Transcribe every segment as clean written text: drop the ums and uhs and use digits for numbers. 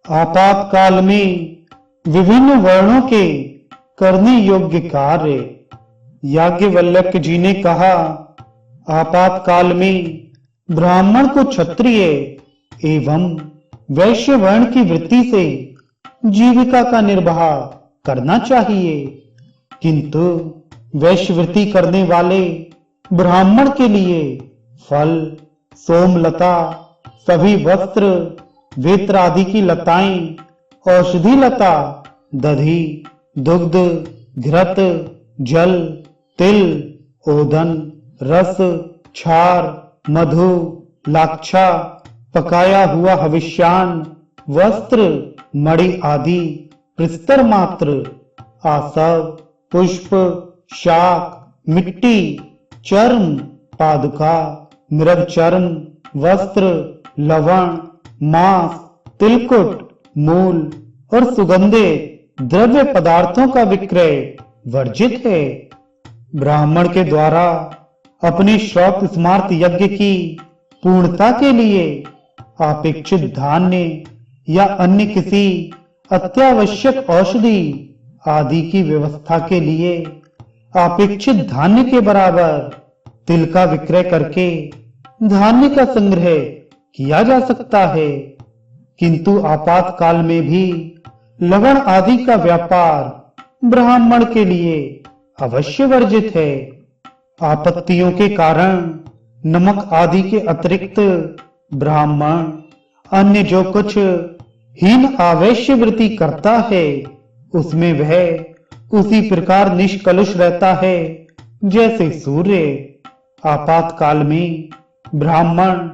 आपातकाल में विभिन्न वर्णों के करने योग्य कार्य। याज्ञवल्क्य जी ने कहा, आपातकाल में ब्राह्मण को क्षत्रिय एवं वैश्य वर्ण की वृत्ति से जीविका का निर्वाह करना चाहिए, किंतु वैश्यवृत्ति करने वाले ब्राह्मण के लिए फल, सोमलता, सभी वस्त्र, वेत्र आदि की लताएं, औषधि लता, दधी, दुग्ध, घृत, जल, तिल, ओदन, रस, क्षार, मधु, लाक्षा, पकाया हुआ हविष्यान्न, वस्त्र, मणि आदि, प्रस्तर मात्र, आसव, पुष्प, शाक, मिट्टी, चर्म, पादुका, मृग चर्म, वस्त्र, लवण, मांस, तिलकुट, मूल और सुगंधित द्रव्य पदार्थों का विक्रय वर्जित है। ब्राह्मण के द्वारा अपने श्रौत स्मार्त यज्ञ की पूर्णता के लिए अपेक्षित धान्य या अन्य किसी अत्यावश्यक औषधि आदि की व्यवस्था के लिए अपेक्षित धान्य के बराबर तिल का विक्रय करके धान्य का संग्रह किया जा सकता है, किंतु आपातकाल में भी लवण आदि का व्यापार ब्राह्मण के लिए अवश्य वर्जित है। आपत्तियों के कारण नमक आदि के अतिरिक्त ब्राह्मण अन्य जो कुछ हीन आवैश्य वृत्ति करता है उसमें वह उसी प्रकार निष्कलुष रहता है जैसे सूर्य। आपातकाल में ब्राह्मण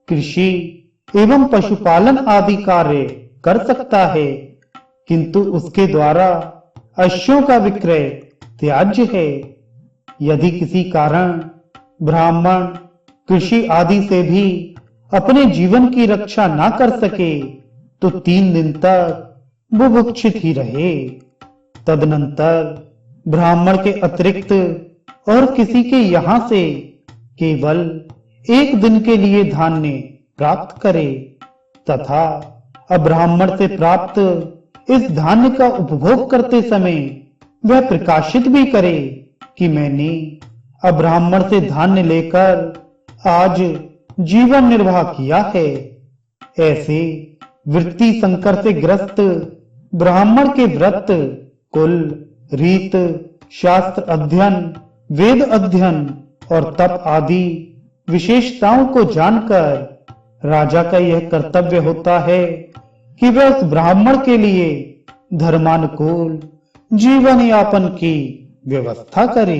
कृषि एवं पशुपालन आदि कार्य कर सकता है, किंतु उसके द्वारा अश्वों का विक्रय त्याज्य है। यदि किसी कारण ब्राह्मण कृषि आदि से भी अपने जीवन की रक्षा ना कर सके तो 3 दिन तक बुभुक्षित ही रहे। तदनंतर ब्राह्मण के अतिरिक्त और किसी के यहां से केवल 1 दिन के लिए धान्य प्राप्त करे तथा अब्राह्मण से प्राप्त इस धान्य का उपभोग करते समय वह प्रकाशित भी करे कि मैंने अब्राह्मण से धान्य लेकर आज जीवन निर्वाह किया है। ऐसे वृत्ति संकर से ग्रस्त ब्राह्मण के व्रत, कुल, रीत, शास्त्र अध्ययन, वेद अध्ययन और तप आदि विशेषताओं को जानकर राजा का यह कर्तव्य होता है कि वह उस ब्राह्मण के लिए धर्मानुकूल जीवन यापन की व्यवस्था करे।